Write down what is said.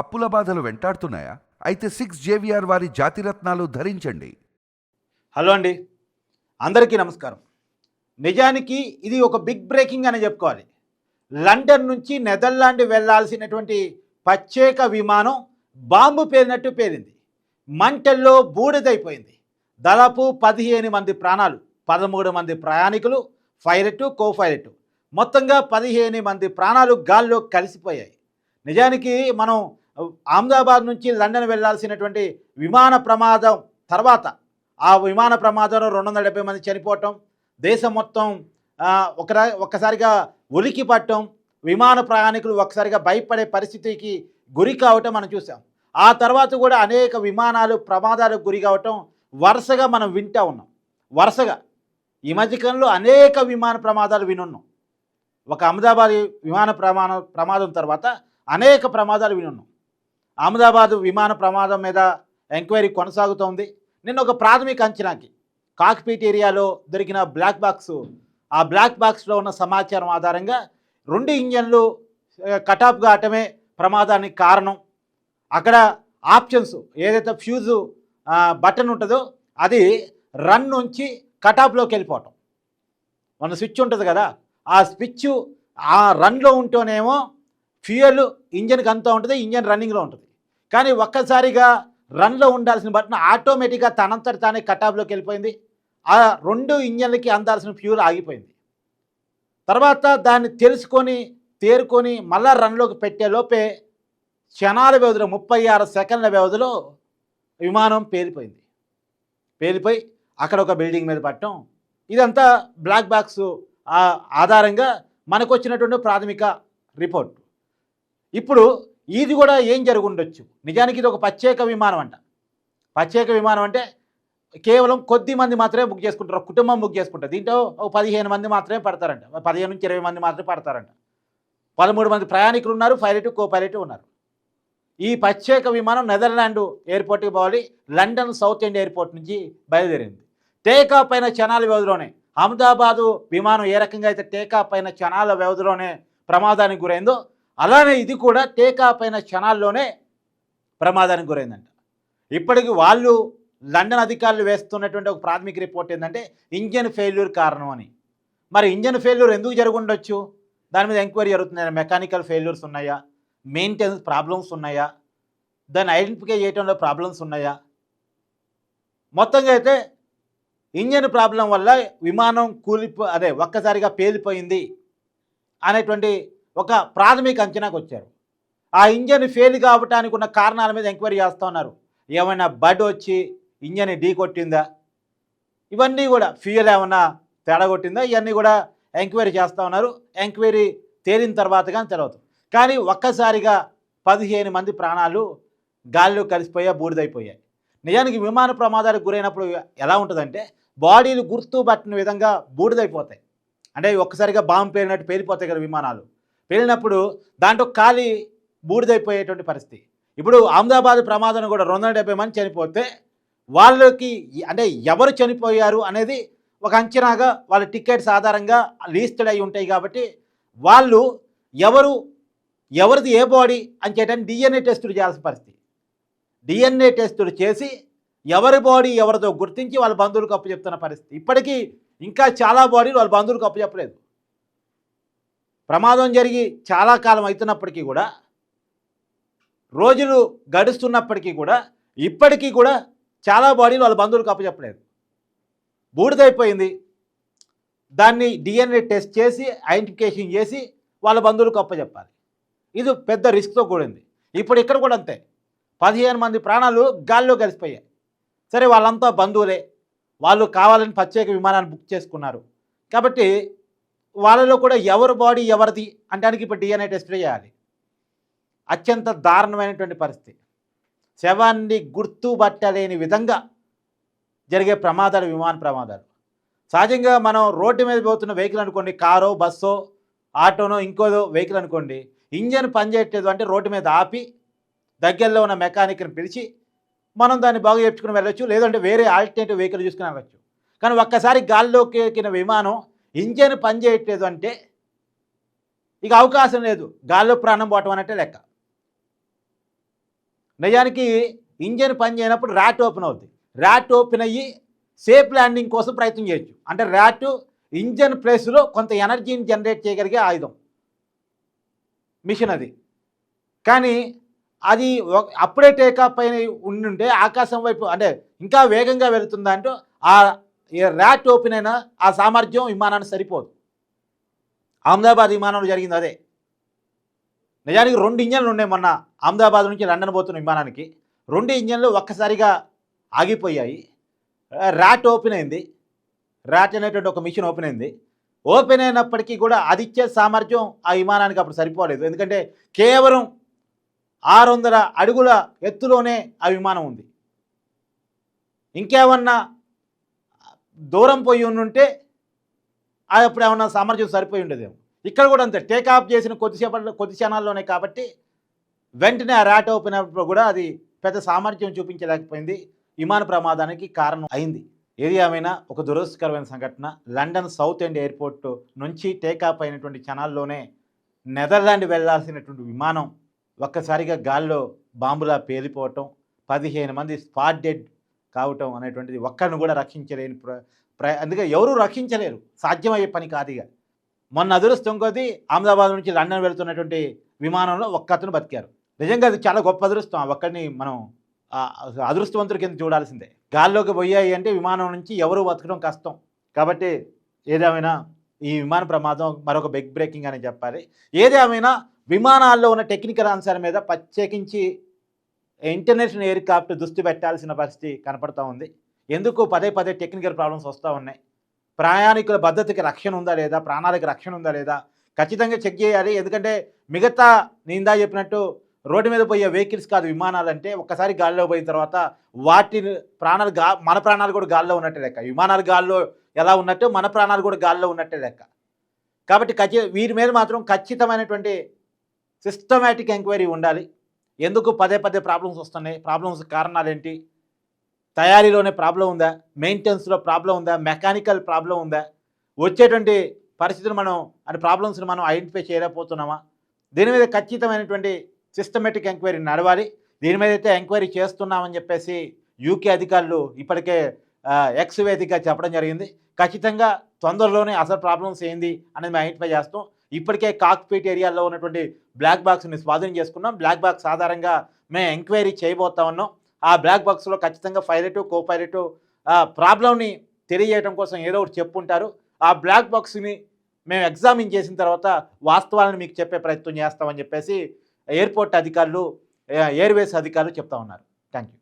అప్పుల బాధలు వెంటాడుతున్నాయా? అయితే 6 JVR వారి జాతిరత్నాలు ధరించండి. హలో అండి, అందరికీ నమస్కారం. నిజానికి ఇది ఒక బిగ్ బ్రేకింగ్ అని చెప్పుకోవాలి. లండన్ నుంచి నెదర్లాండ్ వెళ్లాల్సినటువంటి ప్రత్యేక విమానం బాంబు పేలినట్టు పేలింది. మంటల్లో బూడిదైపోయింది. దాదాపు 15 మంది ప్రాణాలు, 13 మంది ప్రయాణికులు, పైలట్, కో పైలట్, మొత్తంగా 15 మంది ప్రాణాలు గాల్లో కలిసిపోయాయి. నిజానికి మనం అహ్మదాబాద్ నుంచి లండన్ వెళ్లాల్సినటువంటి విమాన ప్రమాదం తర్వాత ఆ విమాన ప్రమాదంలో 270 మంది చనిపోవటం, దేశం మొత్తం ఒక్కసారిగా ఉలికి పట్టడం, విమాన ప్రయాణికులు ఒక్కసారిగా భయపడే పరిస్థితికి గురి కావటం మనం చూసాం. ఆ తర్వాత కూడా అనేక విమానాలు ప్రమాదాలకు గురి కావటం వరుసగా మనం వింటూ ఉన్నాం. వరుసగా ఈ మధ్యకాలంలో అనేక విమాన ప్రమాదాలు వినున్నాం. ఒక అహ్మదాబాద్ విమాన ప్రమాదం తర్వాత అనేక ప్రమాదాలు వినున్నాం. అహ్మదాబాద్ విమాన ప్రమాదం మీద ఎంక్వైరీ కొనసాగుతోంది. నిన్న ఒక ప్రాథమిక అంచనాకి కాక్పీట్ ఏరియాలో దొరికిన బ్లాక్ బాక్స్, ఆ బ్లాక్ బాక్స్లో ఉన్న సమాచారం ఆధారంగా 2 ఇంజన్లు కటాఫ్ కావటమే ప్రమాదానికి కారణం. అక్కడ ఆప్షన్స్ ఏదైతే ఫ్యూజు బటన్ ఉంటుందో అది రన్ నుంచి కటాఫ్లోకి వెళ్ళిపోవటం. మన స్విచ్ ఉంటుంది కదా, ఆ స్విచ్ ఆ రన్లో ఉంటేనేమో ఫ్యూయల్ ఇంజన్కి అంతా ఉంటుంది, ఇంజన్ రన్నింగ్లో ఉంటుంది. కానీ ఒక్కసారిగా రన్లో ఉండాల్సిన బటన్ ఆటోమేటిక్గా తనంతట తానే కటాఫ్లోకి వెళ్ళిపోయింది. ఆ 2 ఇంజన్లకి అందాల్సిన ఫ్యూయల్ ఆగిపోయింది. తర్వాత దాన్ని తెలుసుకొని తేరుకొని మళ్ళా రన్లోకి పెట్టే లోపే క్షణాల వ్యవధిలో 36 సెకండ్ల వ్యవధిలో విమానం పేలిపోయింది. పేలిపోయి అక్కడ ఒక బిల్డింగ్ మీద పడటం, ఇదంతా బ్లాక్ బాక్స్ ఆధారంగా మనకు వచ్చినటువంటి ప్రాథమిక రిపోర్ట్. ఇప్పుడు ఇది కూడా ఏం జరిగి ఉండొచ్చు? నిజానికి ఇది ఒక ప్రత్యేక విమానం అంట. ప్రత్యేక విమానం అంటే కేవలం కొద్ది మంది మాత్రమే బుక్ చేసుకుంటారు, కుటుంబం బుక్ చేసుకుంటారు. దీంట్లో ఒక 15 మంది మాత్రమే పడతారంట, 15 నుంచి 20 మంది మాత్రమే పడతారంట. 13 మంది ప్రయాణికులు ఉన్నారు, పైలట్, కో పైలట్ ఉన్నారు. ఈ ప్రత్యేక విమానం నెదర్లాండ్ ఎయిర్పోర్ట్కి పోవాలి. లండన్ సౌత్ ఎండ్ ఎయిర్పోర్ట్ నుంచి బయలుదేరింది. టేకాఫ్ అయిన క్షణాల వ్యవధిలోనే అహ్మదాబాదు విమానం ఏ రకంగా అయితే టేకాఫ్ అయిన క్షణాల వ్యవధిలోనే ప్రమాదానికి గురైందో, అలానే ఇది కూడా టేకాఫ్ అయిన క్షణాల్లోనే ప్రమాదానికి గురైందంట. ఇప్పటికి వాళ్ళు లండన్ అధికారులు వేస్తున్నటువంటి ఒక ప్రాథమిక రిపోర్ట్ ఏంటంటే ఇంజన్ ఫెయిల్యూర్ కారణం అని. మరి ఇంజన్ ఫెయిల్యూర్ ఎందుకు జరుగుండొచ్చు? దాని మీద ఎంక్వైరీ జరుగుతున్నాయా? మెకానికల్ ఫెయిల్యూర్స్ ఉన్నాయా, మెయింటెనెన్స్ ప్రాబ్లమ్స్ ఉన్నాయా, దాన్ని ఐడెంటిఫై చేయడంలో ప్రాబ్లమ్స్ ఉన్నాయా? మొత్తంగా అయితే ఇంజన్ ప్రాబ్లం వల్ల విమానం ఒక్కసారిగా పేలిపోయింది అనేటువంటి ఒక ప్రాథమిక అంచనాకు వచ్చారు. ఆ ఇంజన్ ఫెయిల్ కావటానికి ఉన్న కారణాల మీద ఎంక్వైరీ చేస్తూ ఉన్నారు. ఏమైనా బడ్ వచ్చి ఇంజన్ ఢీ కొట్టిందా, ఇవన్నీ కూడా ఫ్యూయల్ ఏమన్నా తేడా కొట్టిందా, ఇవన్నీ కూడా ఎంక్వైరీ చేస్తూ ఉన్నారు. ఎంక్వైరీ తేలిన తర్వాత కానీ తెలియదు. కానీ ఒక్కసారిగా 15 మంది ప్రాణాలు గాలిలో కలిసిపోయాయి, బూడిదైపోయాయి. నిజానికి విమాన ప్రమాదాలకు గురైనప్పుడు ఎలా ఉంటుందంటే బాడీలు గుర్తుపట్టిన విధంగా బూడిదైపోతాయి. అంటే ఒక్కసారిగా బాంబు పేలినట్టు పేలిపోతాయి కదా విమానాలు. పేలినప్పుడు దాంట్లో ఖాళీ బూడిదైపోయేటువంటి పరిస్థితి. ఇప్పుడు అహ్మదాబాద్ ప్రమాదం కూడా 270 మంది చనిపోతే వాళ్ళకి అంటే ఎవరు చనిపోయారు అనేది ఒక అంచనాగా వాళ్ళ టికెట్స్ ఆధారంగా లిస్టెడ్ అయి ఉంటాయి. కాబట్టి వాళ్ళు ఎవరిది ఏ బాడీ అని చేయడానికి DNA టెస్టులు చేయాల్సిన పరిస్థితి. DNA టెస్టులు చేసి ఎవరి బాడీ ఎవరిదో గుర్తించి వాళ్ళ బంధువులకు అప్పచెప్తున్న పరిస్థితి. ఇప్పటికీ ఇంకా చాలా బాడీలు వాళ్ళ బంధువులకు అప్పచెప్పలేదు. ప్రమాదం జరిగి చాలా కాలం అవుతున్నప్పటికీ కూడా, రోజులు గడుస్తున్నప్పటికీ కూడా, ఇప్పటికీ కూడా చాలా బాడీలు వాళ్ళ బంధువులకు అప్పచెప్పలేదు. బూడిదైపోయింది. దాన్ని DNA టెస్ట్ చేసి ఐడెంటిఫికేషన్ చేసి వాళ్ళ బంధువులకు అప్పచెప్పాలి. ఇది పెద్ద రిస్క్తో కూడింది. ఇప్పుడు ఇక్కడ కూడా అంతే, 15 మంది ప్రాణాలు గాల్లో కలిసిపోయాయి. సరే, వాళ్ళంతా బంధువులే, వాళ్ళు కావాలని ప్రత్యేక విమానాన్ని బుక్ చేసుకున్నారు. కాబట్టి వాళ్ళలో కూడా ఎవరి బాడీ ఎవరిది అంటానికి ఇప్పుడు DNA టెస్ట్ చేయాలి. అత్యంత దారుణమైనటువంటి పరిస్థితి. శవాన్ని గుర్తుపట్టలేని విధంగా జరిగే ప్రమాదాలు, విమాన ప్రమాదాలు. సహజంగా మనం రోడ్డు మీద పోతున్న వెహికల్ అనుకోండి, కారో, బస్సో, ఆటోనో, ఇంకోదో వెహికల్ అనుకోండి, ఇంజన్ పనిచేయట్లేదు అంటే రోడ్డు మీద ఆపి దగ్గరలో ఉన్న మెకానిక్ని పిలిచి మనం దాన్ని బాగు చేయించుకుని వెళ్ళొచ్చు, లేదంటే వేరే ఆల్టర్నేటివ్ వెహికల్ చూసుకుని వెళ్ళచ్చు. కానీ ఒక్కసారి గాల్లోకి ఎక్కిన విమానం ఇంజన్ పనిచేయట్లేదు అంటే ఇక అవకాశం లేదు, గాల్లో ప్రాణం పోవటం అన్నట్టే లెక్క. నిజానికి ఇంజన్ పని చేయనప్పుడు ర్యాట్ ఓపెన్ అవుద్ది. ర్యాట్ ఓపెన్ అయ్యి సేఫ్ ల్యాండింగ్ కోసం ప్రయత్నం చేయొచ్చు. అంటే ర్యాట్ ఇంజన్ ప్లేస్లో కొంత ఎనర్జీని జనరేట్ చేయగలిగే ఆయుధం మిషన్ అది. కానీ అది అప్పుడే టేకాఫ్ పైన ఉండుంటే ఆకాశం వైపు అంటే ఇంకా వేగంగా వెళుతుందా అంటూ ఆ ర్యాట్ ఓపెన్ అయిన ఆ సామర్థ్యం విమానానికి సరిపోదు. అహ్మదాబాద్ విమానంలో జరిగింది అదే. నిజానికి 2 ఇంజన్లు ఉన్నాయి మొన్న అహ్మదాబాద్ నుంచి లండన్ పోతున్న విమానానికి. 2 ఇంజన్లు ఒక్కసారిగా ఆగిపోయాయి. ర్యాట్ ఓపెన్ అయింది. ర్యాట్ అనేటువంటి ఒక మిషన్ ఓపెన్ అయింది. ఓపెన్ అయినప్పటికీ కూడా అది ఇచ్చే సామర్థ్యం ఆ విమానానికి అప్పుడు సరిపోలేదు. ఎందుకంటే కేవలం 600 అడుగుల ఎత్తులోనే ఆ విమానం ఉంది. ఇంకేమన్నా దూరం పోయి ఉంటే అప్పుడు ఏమన్నా సామర్థ్యం సరిపోయి ఉండేదేమో. ఇక్కడ కూడా అంతే, టేకాఫ్ చేసిన కొద్ది క్షణాల్లోనే కాబట్టి వెంటనే ఆ ర్యాట్ ఓపెన్ అయినప్పుడు కూడా అది పెద్ద సామర్థ్యం చూపించలేకపోయింది. విమాన ప్రమాదానికి కారణం అయింది. ఏది ఏమైనా ఒక దురదృష్టకరమైన సంఘటన. లండన్ సౌత్ ఎండ్ ఎయిర్పోర్ట్ నుంచి టేకాఫ్ అయినటువంటి క్షణాల్లోనే నెదర్లాండ్ వెళ్లాల్సినటువంటి విమానం ఒక్కసారిగా గాల్లో బాంబులా పేలిపోవటం, 15 మంది స్పాట్ డెడ్ కావటం అనేటువంటిది ఒక్కరిని కూడా రక్షించలేని అందుకే ఎవరూ రక్షించలేరు, సాధ్యమయ్యే పని కాదు. ఇక మొన్న అదృష్టం కొద్దీ అహ్మదాబాద్ నుంచి లండన్ వెళుతున్నటువంటి విమానంలో ఒక్కతను బతికారు. నిజంగా అది చాలా గొప్ప అదృష్టం. ఆ ఒక్కడిని మనం అదృష్టవంతుడి కింద చూడాల్సిందే. గాల్లోకి పోయాయి అంటే విమానం నుంచి ఎవరు బతకడం కష్టం. కాబట్టి ఏదేమైనా ఈ విమాన ప్రమాదం మరొక బిగ్ బ్రేకింగ్ అని చెప్పాలి. ఏదేమైనా విమానాల్లో ఉన్న టెక్నికల్ అంశాల మీద ప్రత్యేకించి ఇంటర్నేషనల్ ఎయిర్క్రాఫ్ట్ దృష్టి పెట్టాల్సిన పరిస్థితి కనపడుతూ ఉంది. ఎందుకు పదే పదే టెక్నికల్ ప్రాబ్లమ్స్ వస్తూ ఉన్నాయి. ప్రయాణికుల భద్రతకి రక్షణ ఉందా లేదా, ప్రాణాలకు రక్షణ ఉందా లేదా ఖచ్చితంగా చెక్ చేయాలి. ఎందుకంటే మిగతా నిందా చెప్పినట్టు రోడ్డు మీద పోయే వెహికల్స్ కాదు విమానాలంటే. ఒక్కసారి గాల్లో పోయిన తర్వాత వాటి ప్రాణాలు మన ప్రాణాలు కూడా గాల్లో ఉన్నట్టే లెక్క. విమానాలు గాల్లో ఎలా ఉన్నట్టు మన ప్రాణాలు కూడా గాల్లో ఉన్నట్టే లెక్క. కాబట్టి వీరి మీద మాత్రం ఖచ్చితమైనటువంటి సిస్టమేటిక్ ఎంక్వైరీ ఉండాలి. ఎందుకు పదే పదే ప్రాబ్లమ్స్ వస్తున్నాయి, ప్రాబ్లమ్స్ కారణాలు ఏంటి, తయారీలోనే ప్రాబ్లం ఉందా, మెయింటెనెన్స్లో ప్రాబ్లం ఉందా, మెకానికల్ ప్రాబ్లం ఉందా, వచ్చేటువంటి పరిస్థితులు ప్రాబ్లమ్స్ని మనం ఐడెంటిఫై చేయలేకపోతున్నామా, దీని మీద ఖచ్చితమైనటువంటి సిస్టమేటిక్ ఎంక్వైరీ నడవాలి. దీని మీద అయితే ఎంక్వైరీ చేస్తున్నామని చెప్పేసి యూకే అధికారులు ఇప్పటికే ఎక్స్ వేదికగా చెప్పడం జరిగింది. ఖచ్చితంగా తొందరలోనే అసలు ప్రాబ్లమ్స్ ఏంది అనేది మేము ఐడెంటిఫై చేస్తాం. ఇప్పటికే కాక్పిట్ ఏరియాలో ఉన్నటువంటి బ్లాక్ బాక్స్ని స్వాధీనం చేసుకున్నాం. బ్లాక్ బాక్స్ ఆధారంగా మేము ఎంక్వైరీ చేయబోతా ఉన్నాం. ఆ బ్లాక్ బాక్స్లో ఖచ్చితంగా పైలట్, కో పైలట్ ప్రాబ్లమ్ని తెలియజేయడం కోసం ఏదో ఒకటి చెప్పుంటారు. ఆ బ్లాక్ బాక్స్ని మేము ఎగ్జామిన్ చేసిన తర్వాత వాస్తవాలను మీకు చెప్పే ప్రయత్నం చేస్తామని చెప్పేసి ఎయిర్పోర్ట్ అధికారులు, ఎయిర్వేస్ అధికారులు చెప్తా ఉన్నారు. Thank you.